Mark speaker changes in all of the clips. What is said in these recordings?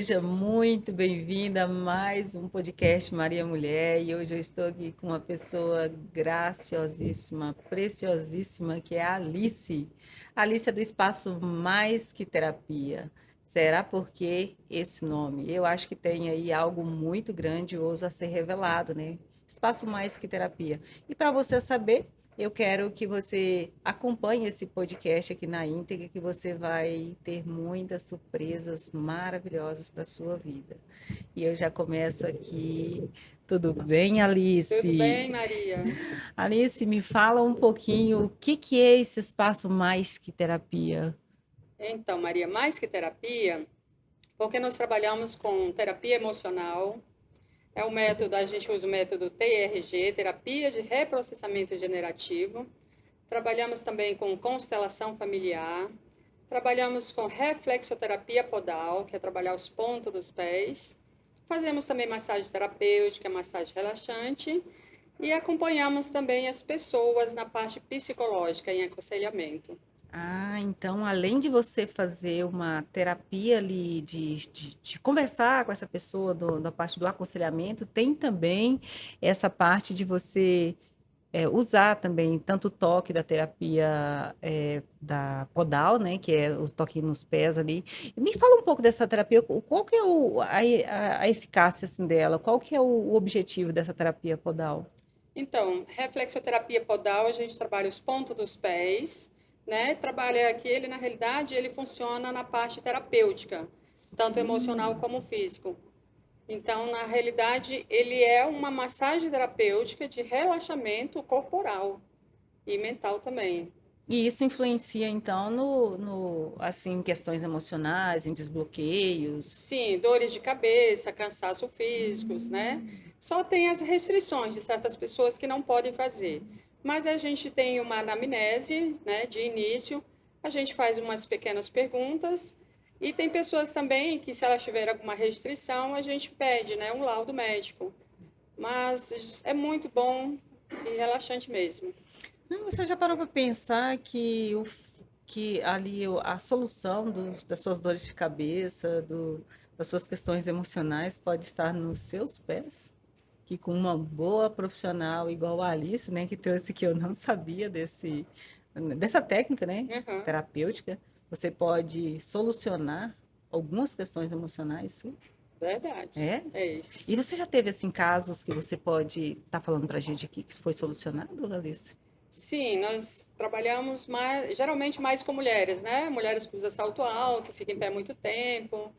Speaker 1: Seja muito bem-vinda a mais um podcast Maria Mulher. E hoje eu estou aqui com uma pessoa graciosíssima, preciosíssima, que é a Alice. A Alice é do Espaço Mais Que Terapia. Será por que esse nome? Eu acho que tem aí algo muito grandioso a ser revelado, né? Espaço Mais Que Terapia. E para você saber, eu quero que você acompanhe esse podcast aqui na íntegra, que você vai ter muitas surpresas maravilhosas para a sua vida. E eu já começo aqui. Tudo bem,
Speaker 2: Tudo
Speaker 1: Alice?
Speaker 2: bem, Maria?
Speaker 1: Alice, me fala um pouquinho o que que é esse espaço mais que terapia?
Speaker 2: Então, Maria, mais que terapia, porque nós trabalhamos com terapia emocional, é o método, a gente usa o método TRG, terapia de reprocessamento generativo. Trabalhamos também com constelação familiar, trabalhamos com reflexoterapia podal, que é trabalhar os pontos dos pés. Fazemos também massagem terapêutica, massagem relaxante, e acompanhamos também as pessoas na parte psicológica, em aconselhamento.
Speaker 1: Ah, então, além de você fazer uma terapia ali, de conversar com essa pessoa da parte do aconselhamento, tem também essa parte de você usar também tanto o toque da terapia da podal, né, que é o toque nos pés ali. Me fala um pouco dessa terapia, qual que é a eficácia assim, dela, qual que é o objetivo dessa terapia podal?
Speaker 2: Então, reflexoterapia podal, a gente trabalha os pontos dos pés, né? Trabalha que ele, na realidade, ele funciona na parte terapêutica, tanto emocional
Speaker 1: Hum.
Speaker 2: como físico. Então, na realidade, ele é uma massagem terapêutica de relaxamento corporal e mental também.
Speaker 1: E isso influencia, então, assim, questões emocionais, em desbloqueios.
Speaker 2: Sim, dores de cabeça, cansaço físicos, né? Só tem as restrições de certas pessoas que não podem fazer. Mas a gente tem uma anamnese, né, de início, a gente faz umas pequenas perguntas e tem pessoas também que, se elas tiverem alguma restrição, a gente pede, né, um laudo médico. Mas é muito bom e relaxante mesmo.
Speaker 1: Você já parou para pensar que, que ali a solução das suas dores de cabeça, das suas questões emocionais pode estar nos seus pés? Que com uma boa profissional igual a Alice, né, que trouxe que eu não sabia dessa técnica, né,
Speaker 2: Uhum,
Speaker 1: terapêutica, você pode solucionar algumas questões emocionais, sim.
Speaker 2: verdade,
Speaker 1: É?
Speaker 2: é
Speaker 1: E
Speaker 2: isso.
Speaker 1: você já teve assim casos que você pode estar falando pra gente aqui que foi solucionado, Alice?
Speaker 2: Sim, nós trabalhamos mais, geralmente mais com mulheres, né? Mulheres que usam salto alto, ficam em pé muito tempo,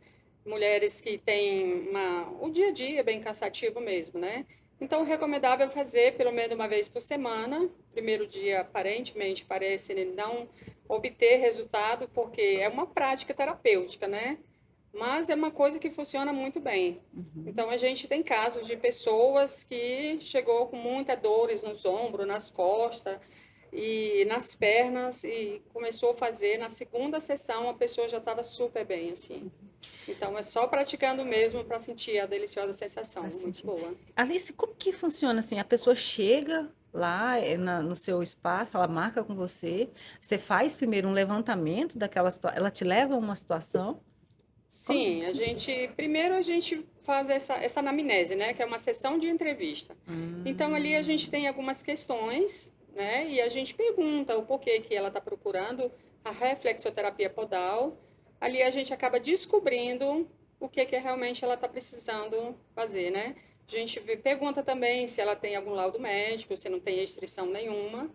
Speaker 2: mulheres que têm o dia a dia bem cansativo mesmo, né? Então, o recomendável é fazer pelo menos uma vez por semana. Primeiro dia, aparentemente, parece não obter resultado, porque é uma prática terapêutica, né? Mas é uma coisa que funciona muito bem.
Speaker 1: Uhum.
Speaker 2: Então, a gente tem casos de pessoas que chegou com muitas dores nos ombros, nas costas e nas pernas e começou a fazer. Na segunda sessão, a pessoa já estava super bem, assim. Então, é só praticando mesmo para sentir a deliciosa sensação.
Speaker 1: Pra
Speaker 2: Muito
Speaker 1: sentir.
Speaker 2: boa.
Speaker 1: Alice, como que funciona assim? A pessoa chega lá no seu espaço, ela marca com você, você faz primeiro um levantamento daquela situação, ela te leva a uma situação. Como que...
Speaker 2: Sim, primeiro a gente faz essa anamnese, né, que é uma sessão de entrevista. Então ali a gente
Speaker 1: Hum,
Speaker 2: tem algumas questões, né, e a gente pergunta o porquê que ela está procurando a reflexoterapia podal. Ali a gente acaba descobrindo o que que realmente ela está precisando fazer, né? A gente pergunta também se ela tem algum laudo médico, se não tem restrição nenhuma.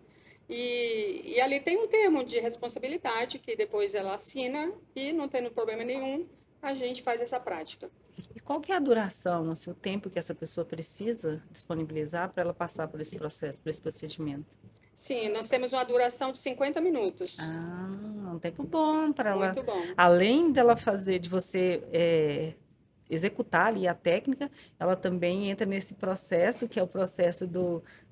Speaker 2: E ali tem um termo de responsabilidade que depois ela assina e não tendo problema nenhum, a gente faz essa prática.
Speaker 1: e qual que é a duração, assim, o tempo que essa pessoa precisa disponibilizar para ela passar por esse processo, por esse procedimento?
Speaker 2: Sim, nós temos uma duração de 50 minutos.
Speaker 1: Ah, um tempo bom para ela,
Speaker 2: Muito bom.
Speaker 1: além dela fazer, de você executar ali a técnica, ela também entra nesse processo, que é o processo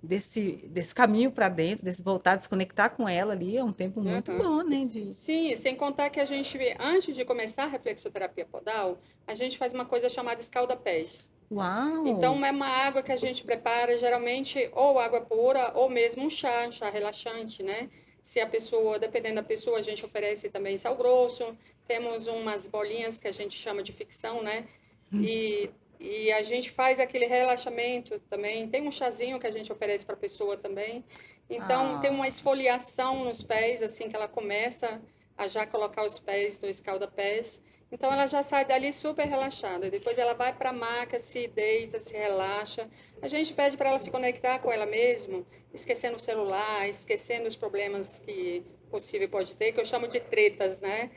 Speaker 1: desse caminho para dentro, desse voltar, desconectar com ela ali, é um tempo muito
Speaker 2: Uhum.
Speaker 1: bom, né? De...
Speaker 2: Sim, sem contar que a gente, antes de começar a reflexoterapia podal, a gente faz uma coisa chamada escalda-pés.
Speaker 1: Uau!
Speaker 2: Então, é uma água que a gente prepara, geralmente, ou água pura, ou mesmo um chá relaxante, né? Se a pessoa, dependendo da pessoa, a gente oferece também sal grosso. Temos umas bolinhas que a gente chama de ficção, né? E a gente faz aquele relaxamento também. Tem um chazinho que a gente oferece para a pessoa também. Então, tem uma
Speaker 1: Ah,
Speaker 2: esfoliação nos pés, assim que ela começa a já colocar os pés do escalda-pés. Então, ela já sai dali super relaxada. Depois, ela vai para a maca, se deita, se relaxa. A gente pede para ela se conectar com ela mesma, esquecendo o celular, esquecendo os problemas que possível pode ter, que eu chamo de tretas, né?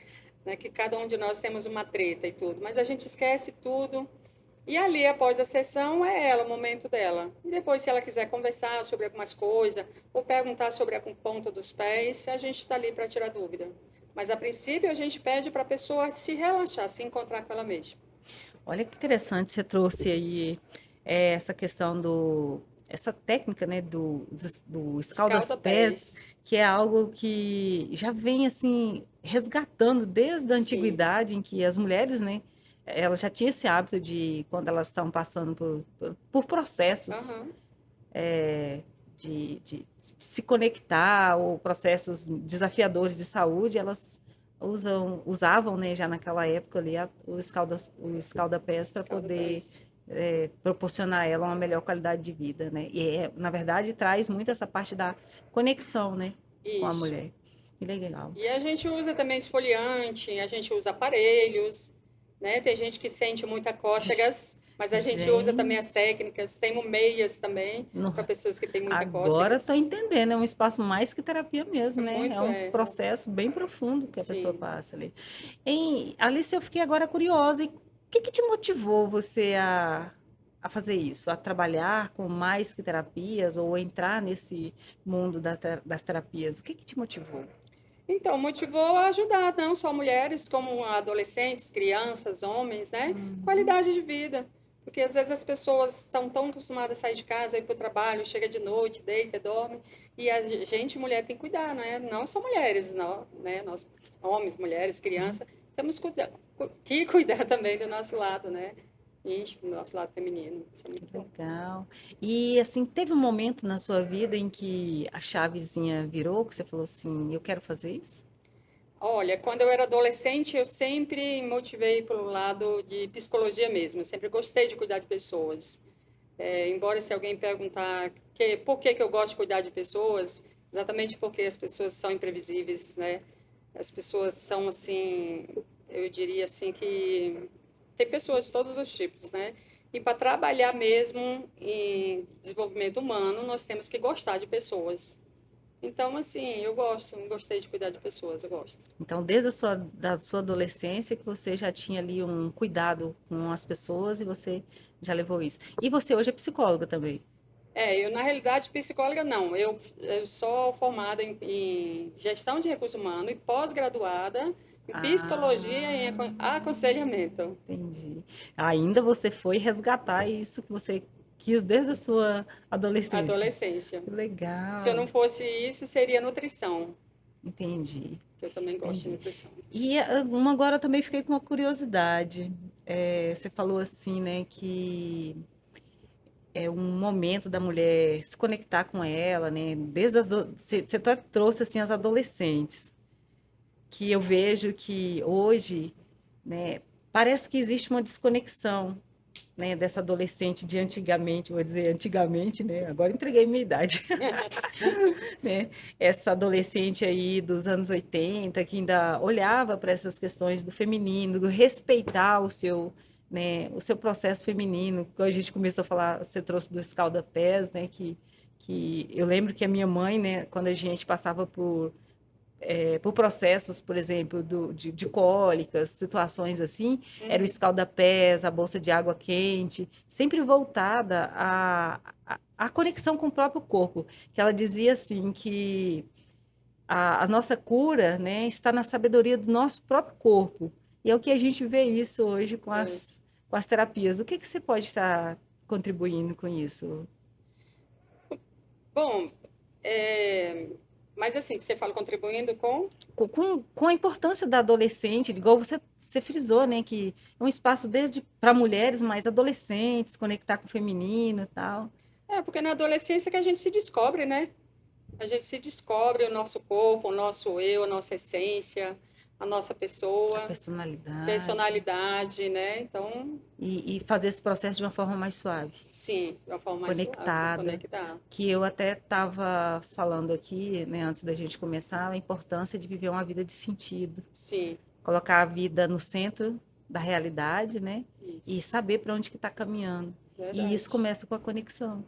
Speaker 2: Que cada um de nós temos uma treta e tudo. Mas a gente esquece tudo e ali, após a sessão, é ela, o momento dela. E depois, se ela quiser conversar sobre algumas coisas ou perguntar sobre a ponta dos pés, a gente está ali para tirar dúvida. Mas, a princípio, a gente pede para a pessoa se relaxar, se encontrar com ela mesma.
Speaker 1: olha que interessante, você trouxe aí essa questão essa técnica, né, do escalda-pés,
Speaker 2: Escalda-pés.
Speaker 1: que é algo que já vem assim resgatando desde a
Speaker 2: Sim.
Speaker 1: antiguidade, em que as mulheres, né, elas já tinham esse hábito de quando elas estão passando por processos
Speaker 2: Aham.
Speaker 1: é, de se conectar ou processos desafiadores de saúde, elas usavam, né, já naquela época ali o escalda-pés para poder
Speaker 2: Escalda-pés.
Speaker 1: proporcionar a ela uma melhor qualidade de vida, né? E na verdade traz muito essa parte da conexão, né, com a
Speaker 2: Isso.
Speaker 1: mulher. Que legal.
Speaker 2: E a gente usa também esfoliante, a gente usa aparelhos, né? Tem gente que sente muita cócegas, mas a gente usa também as
Speaker 1: Gente,
Speaker 2: técnicas. Temos meias também
Speaker 1: no-
Speaker 2: para pessoas que têm muita
Speaker 1: agora estou
Speaker 2: cócegas.
Speaker 1: entendendo, é um espaço mais que terapia
Speaker 2: É
Speaker 1: mesmo, né? É
Speaker 2: muito,
Speaker 1: um processo bem profundo que a pessoa
Speaker 2: sim.
Speaker 1: passa ali. Alice, eu fiquei agora curiosa. E o que que te motivou você a fazer isso? A trabalhar com mais que terapias ou entrar nesse mundo das terapias? O que que te motivou?
Speaker 2: Então, motivou a ajudar não só mulheres, como adolescentes, crianças, homens, né?
Speaker 1: Uhum.
Speaker 2: Qualidade de vida. Porque às vezes as pessoas estão tão acostumadas a sair de casa, ir para o trabalho, chega de noite, deita, dorme. E a gente, mulher, tem que cuidar, né? Não só mulheres, não, né? Nós, homens, mulheres, crianças, temos que cuidar também do nosso lado, né? Íntimo, do nosso lado feminino. Isso é
Speaker 1: Que
Speaker 2: muito bom.
Speaker 1: legal. E assim, teve um momento na sua vida em que a chavezinha virou, que você falou assim, eu quero fazer isso?
Speaker 2: Olha, quando eu era adolescente, eu sempre me motivei pelo lado de psicologia mesmo. Eu sempre gostei de cuidar de pessoas. Embora se alguém perguntar por que eu gosto de cuidar de pessoas, exatamente porque as pessoas são imprevisíveis, né? As pessoas são assim, eu diria assim que tem pessoas de todos os tipos, né? E para trabalhar mesmo em desenvolvimento humano, nós temos que gostar de pessoas. Então, assim, eu gosto, gostei de cuidar de pessoas, eu gosto.
Speaker 1: Então, desde da sua adolescência que você já tinha ali um cuidado com as pessoas e você já levou isso. E você hoje é psicóloga também.
Speaker 2: Eu, na realidade, psicóloga não. Eu sou formada em gestão de recursos humanos e pós-graduada em psicologia e
Speaker 1: Ah,
Speaker 2: aconselhamento.
Speaker 1: entendi. Ainda você foi resgatar isso que você quis desde a sua adolescência.
Speaker 2: Adolescência.
Speaker 1: Que
Speaker 2: Se eu
Speaker 1: legal.
Speaker 2: não fosse isso, seria nutrição,
Speaker 1: Entendi,
Speaker 2: que eu também gosto de
Speaker 1: entendi.
Speaker 2: nutrição.
Speaker 1: E uma agora eu também fiquei com uma curiosidade. Você falou assim, né, que é um momento da mulher se conectar com ela, né? Você trouxe assim as adolescentes, que eu vejo que hoje, né, parece que existe uma desconexão, né, dessa adolescente de antigamente, vou dizer antigamente, né? Agora entreguei minha idade, né? Essa adolescente aí dos anos 80 que ainda olhava para essas questões do feminino, do respeitar né, o seu processo feminino. Quando a gente começou a falar, você trouxe do escalda-pés, né, que eu lembro que a minha mãe, né, quando a gente passava por processos, por exemplo, de cólicas, situações assim, era o
Speaker 2: Uhum.
Speaker 1: escalda-pés, a bolsa de água quente, sempre voltada à conexão com o próprio corpo, que ela dizia assim que a nossa cura, né, está na sabedoria do nosso próprio corpo. E é o que a gente vê isso hoje
Speaker 2: É.
Speaker 1: com as terapias. O que que você pode estar contribuindo com isso?
Speaker 2: Bom, é, mas assim, você fala contribuindo com.
Speaker 1: Com a importância da adolescente, igual você frisou, né, que é um espaço desde para mulheres, mas adolescentes, conectar com o feminino e tal.
Speaker 2: Porque na adolescência que a gente se descobre, né? A gente se descobre o nosso corpo, o nosso eu, a nossa essência, a nossa
Speaker 1: A
Speaker 2: pessoa,
Speaker 1: personalidade.
Speaker 2: personalidade, né? Então,
Speaker 1: E fazer esse processo de uma forma mais suave,
Speaker 2: sim, de uma forma mais suave,
Speaker 1: conectada.
Speaker 2: conectar.
Speaker 1: Que eu até estava falando aqui, né, antes da gente começar, a importância de viver uma vida de sentido.
Speaker 2: Sim,
Speaker 1: Colocar a vida no centro da realidade, né? E
Speaker 2: isso,
Speaker 1: saber para onde que está caminhando. E isso
Speaker 2: verdade.
Speaker 1: começa com a conexão.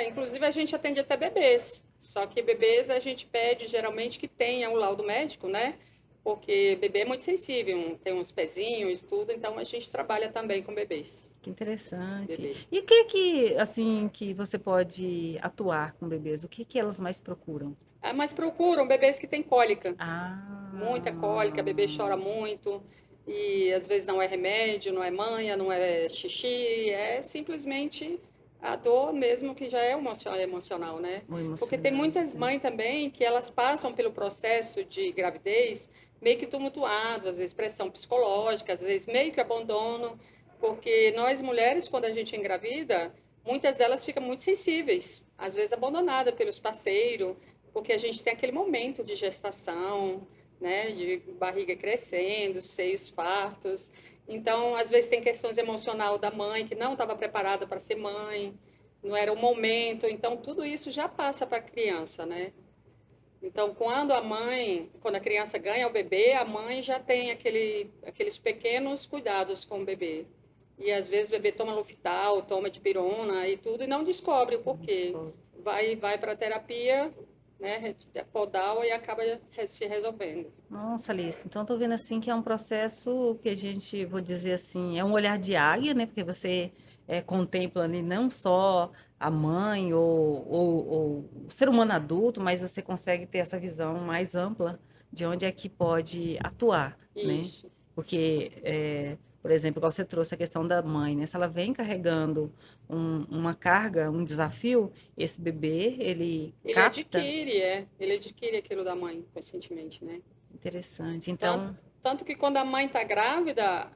Speaker 2: Inclusive a gente atende até bebês, só que bebês a gente pede geralmente que tenha o laudo médico, né? Porque bebê é muito sensível, tem uns pezinhos e tudo, então a gente trabalha também com bebês.
Speaker 1: Que interessante.
Speaker 2: Bebê.
Speaker 1: E o que que, assim, que você pode atuar com bebês? O que que elas mais procuram?
Speaker 2: Ah, mas procuram bebês que têm cólica, muita cólica, bebê
Speaker 1: Ah,
Speaker 2: chora muito, e às vezes não é remédio, não é manha, não é xixi, é simplesmente a dor mesmo que já é emocional, né?
Speaker 1: o
Speaker 2: Porque tem
Speaker 1: emocional,
Speaker 2: muitas
Speaker 1: né?
Speaker 2: mães também que elas passam pelo processo de gravidez meio que tumultuado, às vezes pressão psicológica, às vezes meio que abandono, porque nós mulheres, quando a gente engravida, muitas delas ficam muito sensíveis, às vezes abandonada pelos parceiros, porque a gente tem aquele momento de gestação, né, de barriga crescendo, seios fartos. Então, às vezes tem questões emocional da mãe que não estava preparada para ser mãe, não era o momento. Então, tudo isso já passa para a criança, né? Então, quando a criança ganha o bebê, a mãe já tem aqueles pequenos cuidados com o bebê. E às vezes o bebê toma Luftal, toma dipirona e tudo, e não descobre o porquê.
Speaker 1: Desculpa.
Speaker 2: Vai para a terapia, né, podal e acaba se resolvendo.
Speaker 1: Nossa, Alice, então estou vendo assim que é um processo que a gente, vou dizer assim, é um olhar de águia, né? Porque você contempla ali não só a mãe ou o ser humano adulto, mas você consegue ter essa visão mais ampla de onde é que pode atuar, né?
Speaker 2: Isso.
Speaker 1: Porque, por exemplo, igual você trouxe a questão da mãe, né? Se ela vem carregando uma carga, um desafio, esse bebê, ele capta.
Speaker 2: Ele adquire aquilo da mãe, conscientemente, né?
Speaker 1: Interessante.
Speaker 2: Tanto,
Speaker 1: Então,
Speaker 2: tanto que quando a mãe está grávida,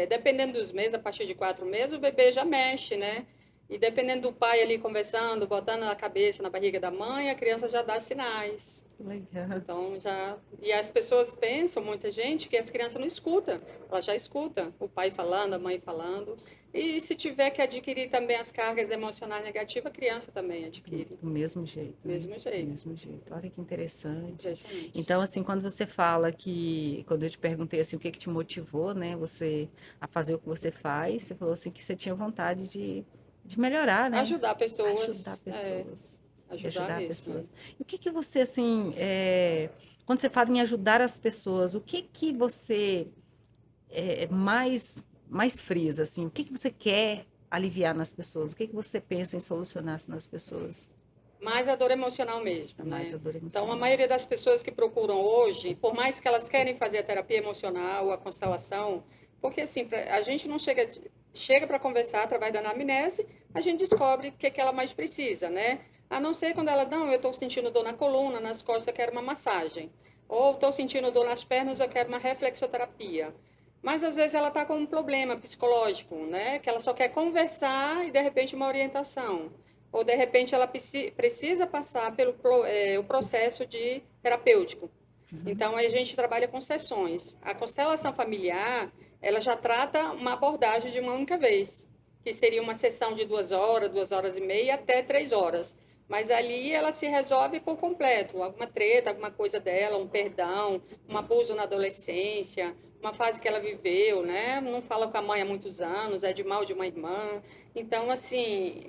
Speaker 2: dependendo dos meses, a partir de 4 meses, o bebê já mexe, né? E dependendo do pai ali conversando, botando a cabeça na barriga da mãe, a criança já dá sinais.
Speaker 1: que legal.
Speaker 2: Então já. E as pessoas pensam, muita gente, que as crianças não escutam. Ela já escuta o pai falando, a mãe falando. E se tiver que adquirir também as cargas emocionais negativas, a criança também adquire.
Speaker 1: Do mesmo jeito,
Speaker 2: Do
Speaker 1: né?
Speaker 2: mesmo
Speaker 1: Do
Speaker 2: jeito.
Speaker 1: mesmo jeito. Olha que interessante.
Speaker 2: Impressionante.
Speaker 1: Então, assim, quando você fala que, quando eu te perguntei assim, o que que te motivou, né, você a fazer o que você faz, você falou assim que você tinha vontade de melhorar, né?
Speaker 2: Ajudar
Speaker 1: Ajudar
Speaker 2: pessoas,
Speaker 1: pessoas, de
Speaker 2: ajudar
Speaker 1: ajudar
Speaker 2: mesmo.
Speaker 1: pessoas. E o que que você, assim, quando você fala em ajudar as pessoas, o que que você mais frisa, assim? O que que você quer aliviar nas pessoas? O que que você pensa em solucionar nas pessoas?
Speaker 2: Mais a dor emocional
Speaker 1: É
Speaker 2: mesmo,
Speaker 1: mais
Speaker 2: né?
Speaker 1: a dor
Speaker 2: Então, a
Speaker 1: emocional.
Speaker 2: maioria das pessoas que procuram hoje, por mais que elas querem fazer a terapia emocional, a constelação, porque assim, a gente não chega para conversar através da anamnese, a gente descobre o que, que ela mais precisa, né? A não ser quando ela, não, eu estou sentindo dor na coluna, nas costas, eu quero uma massagem. Ou estou sentindo dor nas pernas, eu quero uma reflexoterapia. Mas às vezes ela está com um problema psicológico, né? Que ela só quer conversar e de repente uma orientação. Ou de repente ela precisa passar pelo o processo de terapêutico.
Speaker 1: Uhum.
Speaker 2: Então aí a gente trabalha com sessões. A constelação familiar, ela já trata uma abordagem de uma única vez, que seria uma sessão de 2 horas, 2 horas e meia, até 3 horas. Mas ali ela se resolve por completo. Alguma treta, alguma coisa dela, um perdão, um abuso na adolescência, uma fase que ela viveu, né? Não fala com a mãe há muitos anos, é de mal de uma irmã. Então, assim,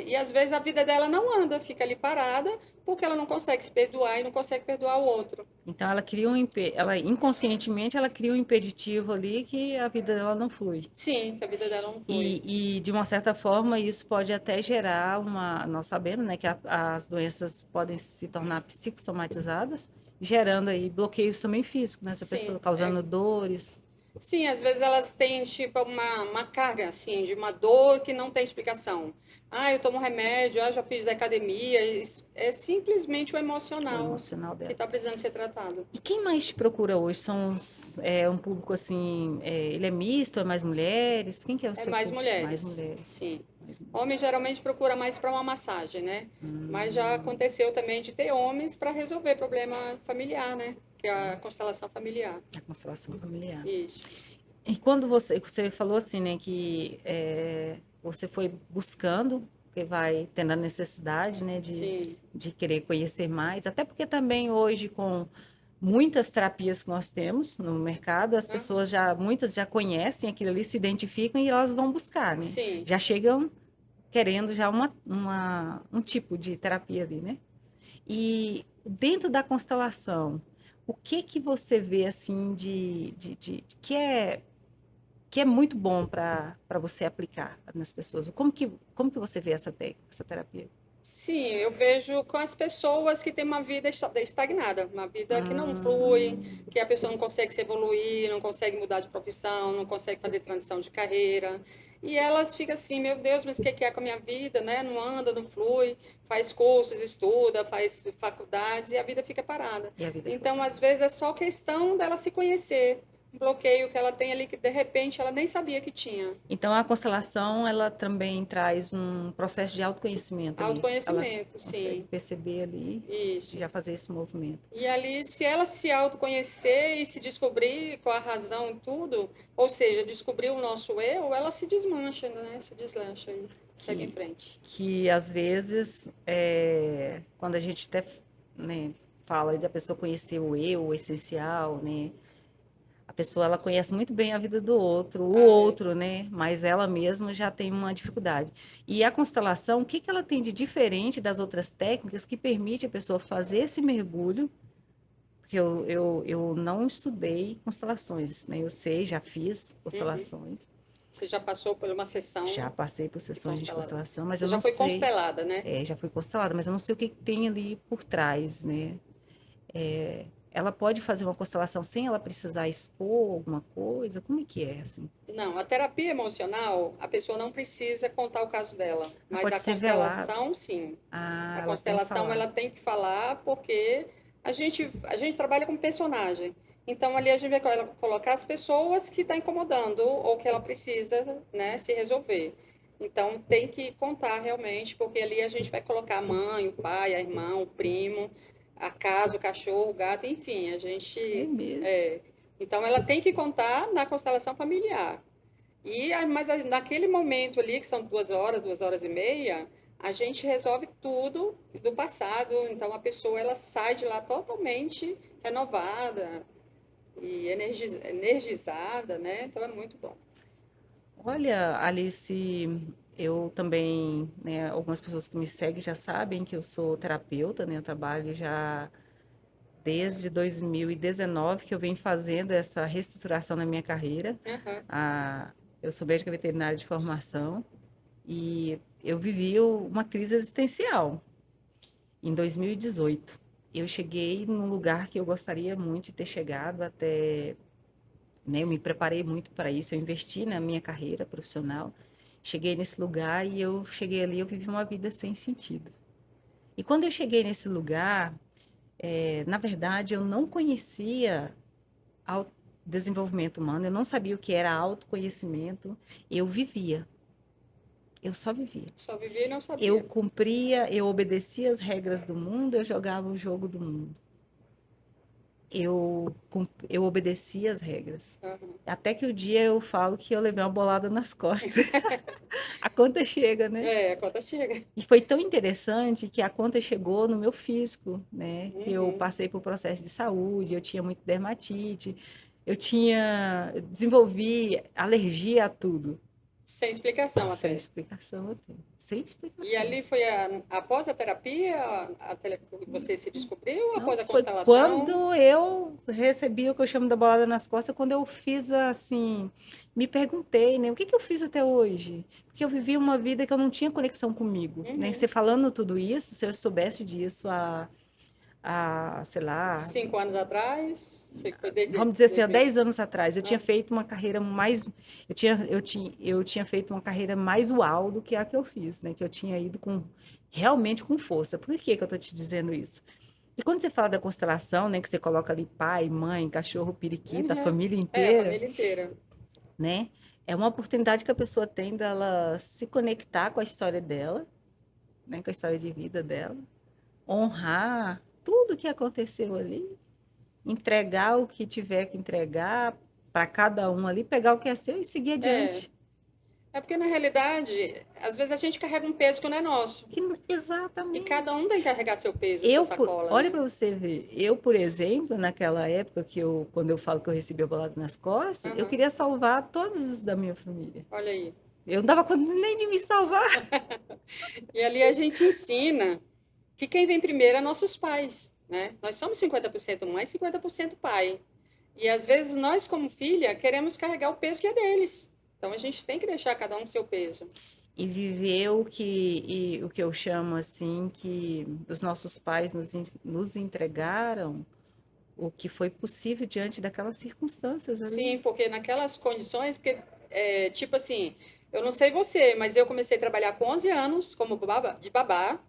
Speaker 2: e às vezes a vida dela não anda, fica ali parada, porque ela não consegue se perdoar e não consegue perdoar o outro.
Speaker 1: Então ela cria ela inconscientemente ela cria um impeditivo ali que a vida dela não flui.
Speaker 2: Sim, que a vida dela não flui.
Speaker 1: E de uma certa forma isso pode até gerar nós sabemos, né, que as doenças podem se tornar psicossomatizadas, gerando aí bloqueios também físicos nessa pessoa,
Speaker 2: Sim,
Speaker 1: causando dores.
Speaker 2: Sim, às vezes elas têm tipo uma carga assim de uma dor que não tem explicação. Ah, eu tomo remédio, ah, já fiz academia. É simplesmente o
Speaker 1: O
Speaker 2: emocional
Speaker 1: emocional
Speaker 2: que
Speaker 1: dela.
Speaker 2: está precisando ser tratado.
Speaker 1: E quem mais te procura hoje? Um público assim, ele é misto, é mais mulheres? Quem que é o
Speaker 2: É
Speaker 1: seu
Speaker 2: mais
Speaker 1: público? Mais
Speaker 2: mulheres,
Speaker 1: mulheres.
Speaker 2: sim.
Speaker 1: Mais mulheres.
Speaker 2: Homem geralmente procura mais para uma massagem, né? Mas já aconteceu também de ter homens para resolver problema familiar, né? Que é a constelação familiar.
Speaker 1: A constelação familiar.
Speaker 2: Isso.
Speaker 1: E quando você falou assim, né, que você foi buscando, porque vai tendo a necessidade, né,
Speaker 2: Sim.
Speaker 1: de querer conhecer mais, até porque também hoje com muitas terapias que nós temos no mercado, as
Speaker 2: Aham.
Speaker 1: pessoas já, muitas já conhecem aquilo ali, se identificam e elas vão buscar, né?
Speaker 2: Sim.
Speaker 1: Já chegam querendo já um tipo de terapia ali, né? E dentro da constelação, o que que você vê assim que é muito bom para você aplicar nas pessoas? Como que você vê essa técnica, essa terapia?
Speaker 2: Sim, eu vejo com as pessoas que têm uma vida estagnada, uma vida que não flui,
Speaker 1: Hum,
Speaker 2: que a pessoa não consegue se evoluir, não consegue mudar de profissão, não consegue fazer transição de carreira. E elas ficam assim, meu Deus, mas o que é com a minha vida, né? Não anda, não flui, faz cursos, estuda, faz faculdades e a vida fica parada.
Speaker 1: e a vida fica
Speaker 2: Então, às
Speaker 1: parada.
Speaker 2: vezes, é só questão dela se conhecer, um bloqueio que ela tem ali que de repente ela nem sabia que tinha.
Speaker 1: Então, a constelação, ela também traz um processo de autoconhecimento ali. Ela
Speaker 2: Autoconhecimento,
Speaker 1: consegue
Speaker 2: sim,
Speaker 1: perceber ali e
Speaker 2: isso.
Speaker 1: já fazer esse movimento.
Speaker 2: E ali, se ela se autoconhecer e se descobrir qual a razão e tudo, ou seja, descobrir o nosso eu, ela se desmancha, né? Se deslancha e segue em
Speaker 1: Que,
Speaker 2: frente.
Speaker 1: que às vezes, quando a gente até, né, fala de a pessoa conhecer o eu, o essencial, né? A pessoa ela conhece muito bem a vida do outro, o
Speaker 2: Ah, é.
Speaker 1: outro, né? Mas ela mesma já tem uma dificuldade. E a constelação, o que que ela tem de diferente das outras técnicas que permite a pessoa fazer esse mergulho? Porque eu não estudei constelações, né? Eu sei, já fiz
Speaker 2: Uhum.
Speaker 1: constelações,
Speaker 2: Você já passou por uma
Speaker 1: já
Speaker 2: sessão
Speaker 1: passei por
Speaker 2: de
Speaker 1: sessões de
Speaker 2: constelador.
Speaker 1: constelação, mas
Speaker 2: Você
Speaker 1: eu
Speaker 2: já
Speaker 1: não
Speaker 2: foi
Speaker 1: sei,
Speaker 2: constelada, né?
Speaker 1: já fui constelada, mas eu não sei o que que tem ali por trás, né? Ela pode fazer uma constelação sem ela precisar expor alguma coisa? Como é que é, assim?
Speaker 2: Não, a terapia emocional, a pessoa não precisa contar o caso dela,
Speaker 1: Ah,
Speaker 2: mas
Speaker 1: pode
Speaker 2: a
Speaker 1: ser velado.
Speaker 2: constelação, sim.
Speaker 1: Ah,
Speaker 2: A
Speaker 1: ela tem que
Speaker 2: constelação
Speaker 1: falar.
Speaker 2: ela tem que falar porque a gente trabalha com personagem. Então ali a gente vai colocar as pessoas que está incomodando ou que ela precisa, né, se resolver. Então tem que contar realmente, porque ali a gente vai colocar a mãe, o pai, a irmã, o primo, a casa, o cachorro, o gato, enfim, a
Speaker 1: É
Speaker 2: gente
Speaker 1: mesmo.
Speaker 2: então ela tem que contar na constelação familiar. Mas naquele momento ali, que são 2 horas, 2 horas e meia, a gente resolve tudo do passado. Então a pessoa ela sai de lá totalmente renovada e energizada, né? Então é muito bom.
Speaker 1: Olha, Alice, eu também, né, algumas pessoas que me seguem já sabem que eu sou terapeuta, né? Eu trabalho já desde 2019 que eu venho fazendo essa reestruturação na minha carreira.
Speaker 2: Aham,
Speaker 1: Ah, eu sou médica veterinária de formação e eu vivi uma crise existencial em 2018. Eu cheguei num lugar que eu gostaria muito de ter chegado até, né? Eu me preparei muito para isso, eu investi na minha carreira profissional. Cheguei nesse lugar e eu cheguei ali, eu vivi uma vida sem sentido. E quando eu cheguei nesse lugar, na verdade, eu não conhecia desenvolvimento humano, eu não sabia o que era autoconhecimento, eu vivia, eu só vivia.
Speaker 2: só vivia e não
Speaker 1: Eu
Speaker 2: sabia.
Speaker 1: cumpria, eu obedecia as regras do mundo, eu jogava o jogo do mundo. Eu obedecia as regras.
Speaker 2: Aham.
Speaker 1: Até que o dia eu falo que eu levei uma bolada nas costas. A conta chega, né?
Speaker 2: É, a conta chega.
Speaker 1: E foi tão interessante que a conta chegou no meu físico, né? Que eu
Speaker 2: Uhum.
Speaker 1: passei por processo de saúde, eu tinha muito dermatite, desenvolvi alergia a tudo.
Speaker 2: Sem explicação
Speaker 1: Sem
Speaker 2: até.
Speaker 1: explicação eu tenho. Sem
Speaker 2: E
Speaker 1: explicação.
Speaker 2: ali foi após a terapia, você se descobriu, ou
Speaker 1: Não,
Speaker 2: após a
Speaker 1: foi
Speaker 2: constelação?
Speaker 1: quando eu recebi o que eu chamo da bolada nas costas, quando eu fiz assim, me perguntei, né, o que que eu fiz até hoje? Porque eu vivi uma vida que eu não tinha conexão comigo, né?
Speaker 2: Uhum.
Speaker 1: Você falando tudo isso, se eu soubesse disso sei lá,
Speaker 2: 5 anos atrás, sei que foi desde
Speaker 1: vamos dizer assim, há
Speaker 2: 2000.
Speaker 1: 10 anos atrás, eu tinha
Speaker 2: Ah,
Speaker 1: feito uma carreira mais, eu tinha feito uma carreira mais uau do que a que eu fiz, né? Que eu tinha ido realmente com força. Por que que eu tô te dizendo isso? E quando você fala da constelação, né, que você coloca ali pai, mãe, cachorro, periquita, a
Speaker 2: uhum.
Speaker 1: família
Speaker 2: É, a
Speaker 1: inteira,
Speaker 2: família inteira.
Speaker 1: né? É uma oportunidade que a pessoa tem dela se conectar com a história dela, né, com a história de vida dela, honrar tudo que aconteceu ali, entregar o que tiver que entregar para cada um ali, pegar o que é seu e seguir
Speaker 2: É,
Speaker 1: adiante.
Speaker 2: é porque na realidade, às vezes a gente carrega um peso que não é nosso. E cada
Speaker 1: Exatamente.
Speaker 2: um tem que carregar seu peso, sua sacola,
Speaker 1: Olha
Speaker 2: né?
Speaker 1: para você ver, eu, por exemplo, naquela época quando eu falo que eu recebi a bolada nas costas, eu
Speaker 2: Aham.
Speaker 1: queria salvar todos os da minha família.
Speaker 2: Olha aí.
Speaker 1: Eu não dava conta nem de me salvar.
Speaker 2: E ali a gente ensina que quem vem primeiro é nossos pais, né? Nós somos 50% mãe, 50% pai. E às vezes nós, como filha, queremos carregar o peso que é deles. Então a gente tem que deixar cada um seu peso.
Speaker 1: E viver o que eu chamo assim, que os nossos pais nos entregaram, o que foi possível diante daquelas circunstâncias ali.
Speaker 2: Sim, porque naquelas condições, porque, tipo assim, eu não sei você, mas eu comecei a trabalhar com 11 anos como de babá.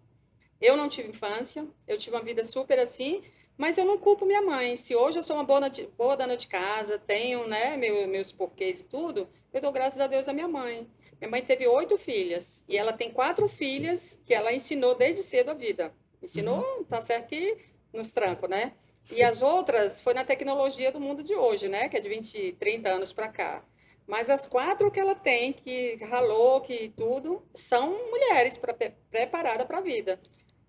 Speaker 2: Eu não tive infância, eu tive uma vida super assim, mas eu não culpo minha mãe. Se hoje eu sou uma boa dona de casa, tenho, né, meus porquês e tudo, eu dou graças a Deus à minha mãe. Minha mãe teve 8 filhas e ela tem 4 filhas que ela ensinou desde cedo a vida. Ensinou,
Speaker 1: Uhum.
Speaker 2: tá certo que nos trancos, né? E as outras foi na tecnologia do mundo de hoje, né? Que é de 20, 30 anos para cá. Mas as 4 que ela tem, que ralou, que tudo, são mulheres preparadas para a vida.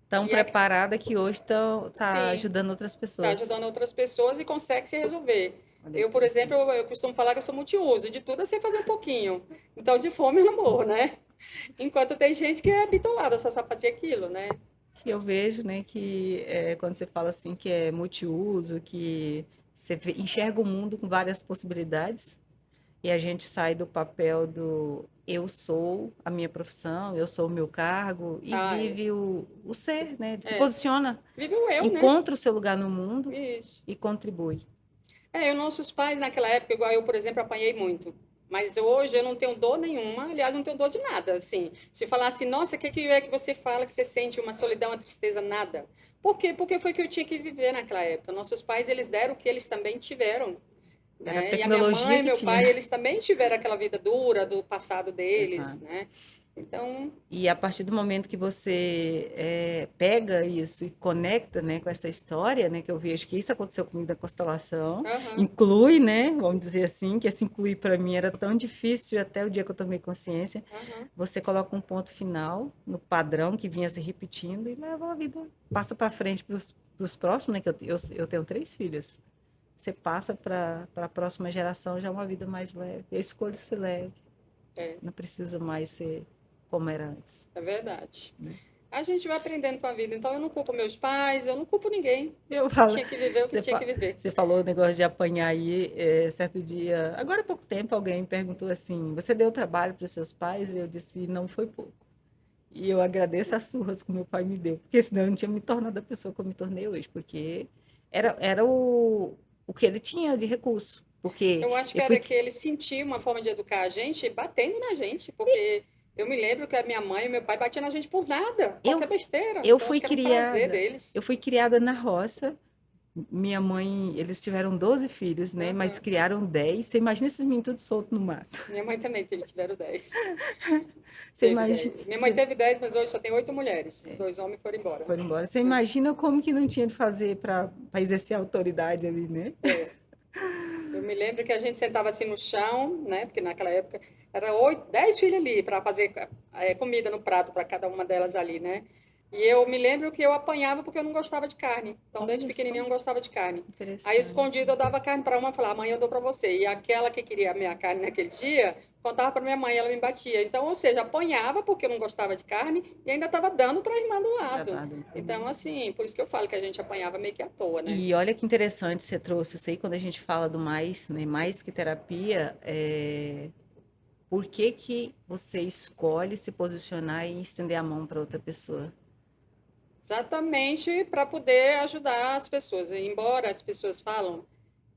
Speaker 1: Tão
Speaker 2: E a,
Speaker 1: preparada que hoje tá
Speaker 2: sim,
Speaker 1: ajudando outras
Speaker 2: está
Speaker 1: pessoas.
Speaker 2: ajudando outras pessoas e consegue se resolver.
Speaker 1: Olha que
Speaker 2: Eu, por exemplo,
Speaker 1: interessante.
Speaker 2: eu costumo falar que eu sou multiuso, de tudo eu sei fazer um pouquinho. Então, de fome eu não morro, né? Enquanto tem gente que é bitolada, só sabe fazer aquilo, né?
Speaker 1: Que eu vejo, né, que quando você fala assim que é multiuso, que você enxerga o mundo com várias possibilidades, e a gente sai do papel do eu sou a minha profissão, eu sou o meu cargo, e
Speaker 2: Ah, é.
Speaker 1: vive o ser, né? Se
Speaker 2: É.
Speaker 1: posiciona,
Speaker 2: Vive o eu, né?
Speaker 1: encontra o seu lugar no mundo
Speaker 2: Isso.
Speaker 1: e contribui.
Speaker 2: Os nossos pais naquela época, igual eu, por exemplo, apanhei muito. Mas hoje eu não tenho dor nenhuma, aliás, não tenho dor de nada, assim. Se falar assim, nossa, o que que é que você fala que você sente uma solidão, uma tristeza, nada. Por quê? Porque foi que eu tinha que viver naquela época. Nossos pais, eles deram o que eles também tiveram,
Speaker 1: Era a
Speaker 2: né? E a minha
Speaker 1: tecnologia
Speaker 2: mãe e
Speaker 1: que
Speaker 2: meu
Speaker 1: tinha.
Speaker 2: pai, eles também tiveram aquela vida dura do passado deles,
Speaker 1: Exato.
Speaker 2: né? Então,
Speaker 1: E a partir do momento que você pega isso e conecta, né, com essa história, né, que eu vejo que isso aconteceu comigo da constelação,
Speaker 2: aham,
Speaker 1: inclui, né, vamos dizer assim, que esse incluir para mim era tão difícil até o dia que eu tomei consciência,
Speaker 2: aham.
Speaker 1: você coloca um ponto final no padrão que vinha se repetindo e leva a vida, passa para frente para os próximos, né, que eu tenho 3 filhas. Você passa para a próxima geração já uma vida mais leve. Eu escolho ser leve,
Speaker 2: É,
Speaker 1: não precisa mais ser como era antes,
Speaker 2: é verdade.
Speaker 1: né?
Speaker 2: A gente vai aprendendo com a vida. Então, eu não culpo meus pais, eu não culpo ninguém.
Speaker 1: Eu falo,
Speaker 2: Tinha que viver o que
Speaker 1: você,
Speaker 2: tinha que
Speaker 1: fa-
Speaker 2: viver.
Speaker 1: você falou o negócio de apanhar aí, certo dia, agora há pouco tempo alguém me perguntou assim, você deu trabalho para os seus pais? E eu disse, não foi pouco. E eu agradeço as surras que meu pai me deu, porque senão eu não tinha me tornado a pessoa que eu me tornei hoje, porque era o que ele tinha de recurso, porque
Speaker 2: Eu acho que
Speaker 1: eu fui,
Speaker 2: era que ele sentia uma forma de educar a gente batendo na gente, porque eu me lembro que a minha mãe e meu pai batiam na gente por nada,
Speaker 1: eu,
Speaker 2: qualquer besteira.
Speaker 1: eu
Speaker 2: Então,
Speaker 1: fui
Speaker 2: acho que era um prazer
Speaker 1: criada,
Speaker 2: deles.
Speaker 1: eu fui criada na roça. Minha mãe, eles tiveram 12 filhos, né? Mas
Speaker 2: Aham.
Speaker 1: criaram 10. Você imagina esses meninos todos soltos no mato.
Speaker 2: Minha mãe também tiveram 10.
Speaker 1: Você
Speaker 2: Teve
Speaker 1: imagina,
Speaker 2: 10. Minha mãe
Speaker 1: você,
Speaker 2: teve 10, mas hoje só tem 8 mulheres. Os 2 homens foram embora.
Speaker 1: foram embora. Você imagina como que não tinha de fazer para exercer a autoridade ali, né?
Speaker 2: É. Eu me lembro que a gente sentava assim no chão, né? Porque naquela época era 10 filhas ali para fazer comida no prato para cada uma delas ali, né? E eu me lembro que eu apanhava porque eu não gostava de carne. Então, desde
Speaker 1: Olha só,
Speaker 2: pequenininha eu não gostava de carne. Aí,
Speaker 1: interessante.
Speaker 2: escondido, eu dava carne para uma e falava, mãe, eu dou para você. E aquela que queria a minha carne naquele dia, contava para minha mãe, ela me batia. Então, ou seja, apanhava porque eu não gostava de carne e ainda estava dando para a irmã do lado.
Speaker 1: Exatado.
Speaker 2: Então, assim, por isso que eu falo que a gente apanhava meio que à toa, né?
Speaker 1: E olha que interessante você trouxe isso aí, quando a gente fala do mais, né, mais que terapia, por que que você escolhe se posicionar e estender a mão para outra pessoa?
Speaker 2: Exatamente para poder ajudar as pessoas. Embora as pessoas falam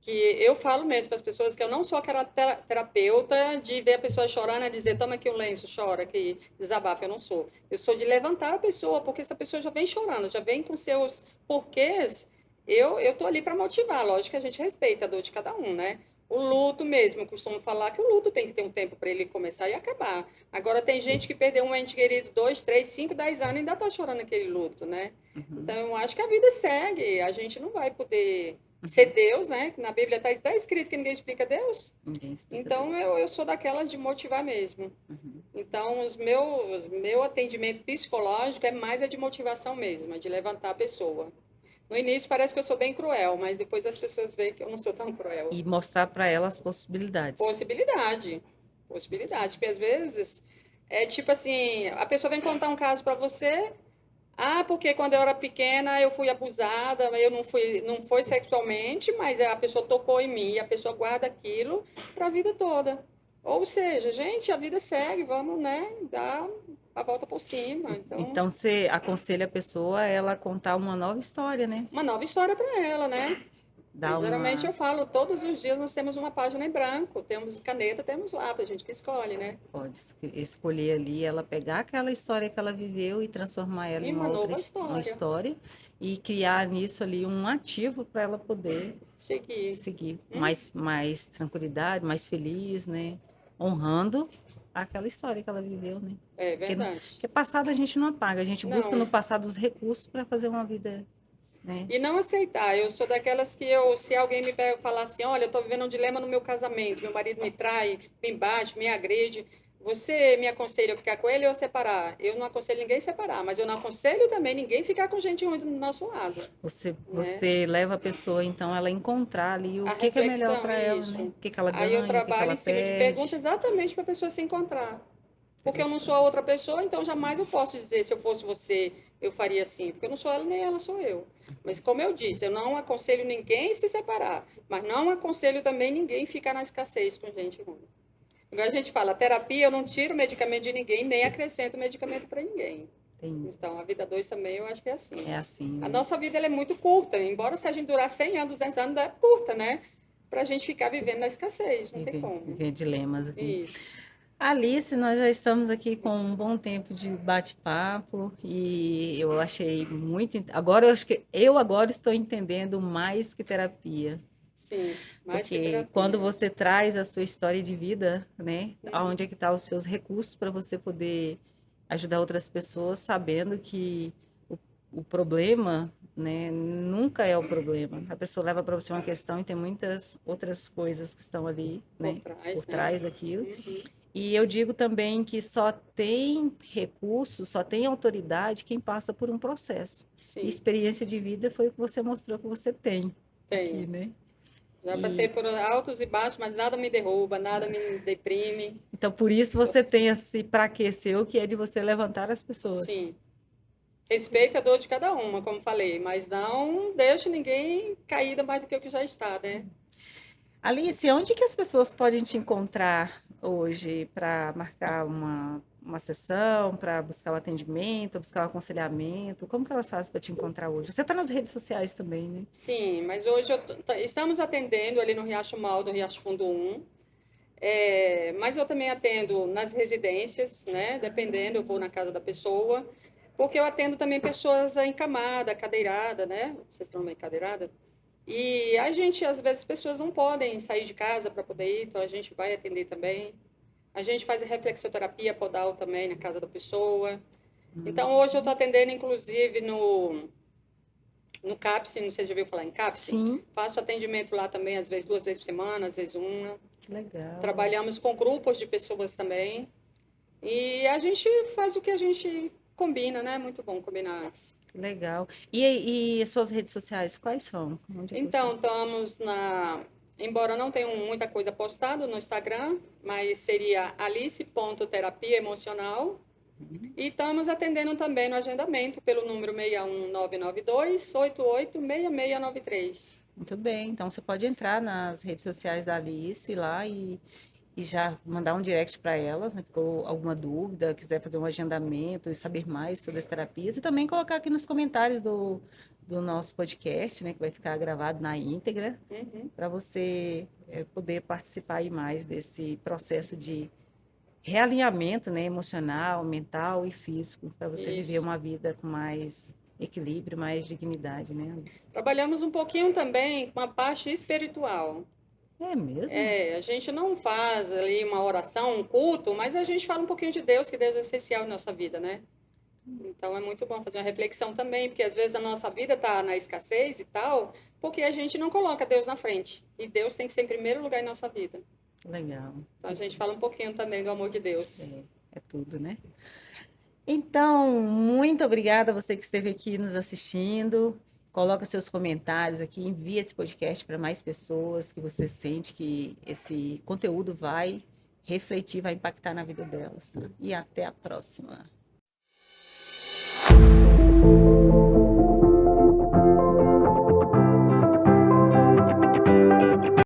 Speaker 2: que eu falo mesmo para as pessoas que eu não sou aquela terapeuta de ver a pessoa chorando e dizer, toma aqui o lenço, chora, que desabafa. Eu não sou. Eu sou de levantar a pessoa, porque essa pessoa já vem chorando, já vem com seus porquês. Eu tô ali para motivar. Lógico que a gente respeita a dor de cada um, né? O luto mesmo, eu costumo falar que o luto tem que ter um tempo para ele começar e acabar. Agora, tem gente que perdeu um ente querido 2, 3, 5, 10 anos e ainda está chorando aquele luto, né? Então,
Speaker 1: Uhum,
Speaker 2: eu acho que a vida segue. A gente não vai poder ser
Speaker 1: uhum.
Speaker 2: Deus, né? Na Bíblia está escrito que ninguém explica Deus.
Speaker 1: Ninguém explica
Speaker 2: Então,
Speaker 1: Deus.
Speaker 2: eu sou daquela de motivar mesmo.
Speaker 1: Uhum.
Speaker 2: Então, meu atendimento psicológico é mais de motivação mesmo, é de levantar a pessoa. No início parece que eu sou bem cruel, mas depois as pessoas veem que eu não sou tão cruel.
Speaker 1: E mostrar para ela as possibilidades.
Speaker 2: Possibilidade. Possibilidade. Porque às vezes é tipo assim, a pessoa vem contar um caso para você, ah, porque quando eu era pequena eu fui abusada, eu não foi sexualmente, mas a pessoa tocou em mim e a pessoa guarda aquilo para a vida toda. Ou seja, gente, a vida segue, vamos, né, dar a volta por cima. Então,
Speaker 1: Então, você aconselha a pessoa a ela contar uma nova história, né?
Speaker 2: uma nova história para ela, né? E
Speaker 1: Dar
Speaker 2: geralmente eu
Speaker 1: uma.
Speaker 2: falo, todos os dias nós temos uma página em branco, temos caneta, temos lápis, a gente que escolhe, né?
Speaker 1: Pode escolher ali, ela pegar aquela história que ela viveu e transformar ela
Speaker 2: E
Speaker 1: em uma
Speaker 2: uma
Speaker 1: outra
Speaker 2: nova
Speaker 1: uma
Speaker 2: história.
Speaker 1: história e criar nisso ali um ativo para ela poder
Speaker 2: Seguir.
Speaker 1: seguir
Speaker 2: Hum?
Speaker 1: mais tranquilidade, mais feliz, né? Honrando aquela história que ela viveu, né?
Speaker 2: É
Speaker 1: Porque,
Speaker 2: verdade.
Speaker 1: porque passado a gente não apaga, a gente busca no
Speaker 2: Não.
Speaker 1: passado os recursos para fazer uma vida, né?
Speaker 2: E não aceitar. Eu sou daquelas que se alguém me pega e falar assim, olha, eu estou vivendo um dilema no meu casamento, meu marido me trai, me bate, me agride, você me aconselha a ficar com ele ou separar? Eu não aconselho ninguém a separar, mas eu não aconselho também ninguém ficar com gente ruim do nosso lado, né?
Speaker 1: Você leva a pessoa, então, ela a encontrar ali o
Speaker 2: A
Speaker 1: que que é melhor
Speaker 2: reflexão,
Speaker 1: para ela, né?
Speaker 2: isso.
Speaker 1: O que que ela
Speaker 2: Aí eu
Speaker 1: ganha, o que que
Speaker 2: trabalho
Speaker 1: ela
Speaker 2: em cima de perguntas
Speaker 1: perde.
Speaker 2: exatamente para a pessoa se encontrar. Porque eu não sou a
Speaker 1: Interessante.
Speaker 2: outra pessoa, então jamais eu posso dizer, se eu fosse você, eu faria assim. Porque eu não sou ela, nem ela sou eu. Mas como eu disse, eu não aconselho ninguém se separar. Mas não aconselho também ninguém ficar na escassez com gente ruim. Igual a gente fala, terapia, eu não tiro medicamento de ninguém, nem acrescento medicamento para ninguém.
Speaker 1: Entendi.
Speaker 2: Então, a vida 2 também eu acho que é assim.
Speaker 1: É assim,
Speaker 2: A
Speaker 1: né?
Speaker 2: nossa vida ela é muito curta, embora se a gente durar 100 anos, 200 anos, é curta, né? Para a gente ficar vivendo na escassez, não tem como.
Speaker 1: Viver dilemas aqui.
Speaker 2: Isso.
Speaker 1: Alice, nós já estamos aqui com um bom tempo de bate-papo e eu achei muito. Agora eu acho que eu agora estou entendendo mais que terapia.
Speaker 2: Sim, mais que
Speaker 1: Porque quando
Speaker 2: terapia.
Speaker 1: você traz a sua história de vida, né,
Speaker 2: Uhum.
Speaker 1: aonde é que estão os seus recursos para você poder ajudar outras pessoas, sabendo que o, o problema, né, nunca é o problema. A pessoa leva para você uma questão e tem muitas outras coisas que estão ali,
Speaker 2: Por
Speaker 1: né, por
Speaker 2: trás, né?
Speaker 1: trás daquilo.
Speaker 2: Uhum.
Speaker 1: E eu digo também que só tem recurso, só tem autoridade quem passa por um processo. E
Speaker 2: Sim,
Speaker 1: experiência de vida foi o que você mostrou que você tem aqui,
Speaker 2: tenho.
Speaker 1: né?
Speaker 2: Já passei
Speaker 1: E
Speaker 2: por altos e baixos, mas nada me derruba, nada me deprime.
Speaker 1: então, por isso
Speaker 2: Só-
Speaker 1: você tem esse para aquecer, que é de você levantar as pessoas.
Speaker 2: Sim. Respeito a dor de cada uma, como falei, mas não deixo ninguém caída mais do que o que já está, né?
Speaker 1: Alice, onde que as pessoas podem te encontrar hoje para marcar uma sessão, para buscar um atendimento, buscar um aconselhamento? Como que elas fazem para te encontrar hoje? Você está nas redes sociais também, né?
Speaker 2: Sim, mas hoje estamos atendendo ali no Riacho Maldo, Riacho Fundo 1. Mas eu também atendo nas residências, né? Dependendo, eu vou na casa da pessoa, porque eu atendo também pessoas encamadas, cadeirada, né? Vocês estão bem cadeirada? E a gente, às vezes, pessoas não podem sair de casa para poder ir, então a gente vai atender também. A gente faz reflexoterapia podal também na casa da pessoa. Então, hoje eu estou atendendo, inclusive, no CAPS, não sei se já ouviu falar em CAPS.
Speaker 1: Sim,
Speaker 2: Faço atendimento lá também, às vezes 2 vezes por semana, às vezes uma.
Speaker 1: que legal,
Speaker 2: Trabalhamos com grupos de pessoas também. E a gente faz o que a gente combina, né? Muito bom combinar antes.
Speaker 1: que legal. E as suas redes sociais, quais são? Onde é que você...
Speaker 2: Então, estamos na. Embora não tenha muita coisa postada no Instagram, mas seria alice.terapia emocional. E estamos atendendo também no agendamento pelo número 61992 886693.
Speaker 1: Muito bem, então você pode entrar nas redes sociais da Alice lá e já mandar um direct para elas, né? Ficou alguma dúvida, quiser fazer um agendamento e saber mais sobre as terapias, e também colocar aqui nos comentários do nosso podcast, né? Que vai ficar gravado na íntegra,
Speaker 2: Uhum.
Speaker 1: para você poder participar aí mais desse processo de realinhamento, né? Emocional, mental e físico, para você viver
Speaker 2: Isso.
Speaker 1: uma vida com mais equilíbrio, mais dignidade, né, Alice?
Speaker 2: Trabalhamos um pouquinho também com a parte espiritual.
Speaker 1: É mesmo?
Speaker 2: A gente não faz ali uma oração, um culto, mas a gente fala um pouquinho de Deus, que Deus é essencial na nossa vida, né? Então é muito bom fazer uma reflexão também, porque às vezes a nossa vida está na escassez e tal, porque a gente não coloca Deus na frente. E Deus tem que ser em primeiro lugar em nossa vida.
Speaker 1: Legal.
Speaker 2: Então a gente fala um pouquinho também do amor de Deus.
Speaker 1: É tudo, né? Então, muito obrigada a você que esteve aqui nos assistindo. Coloca seus comentários aqui, envia esse podcast para mais pessoas que você sente que esse conteúdo vai refletir, vai impactar na vida delas, tá? E até a próxima.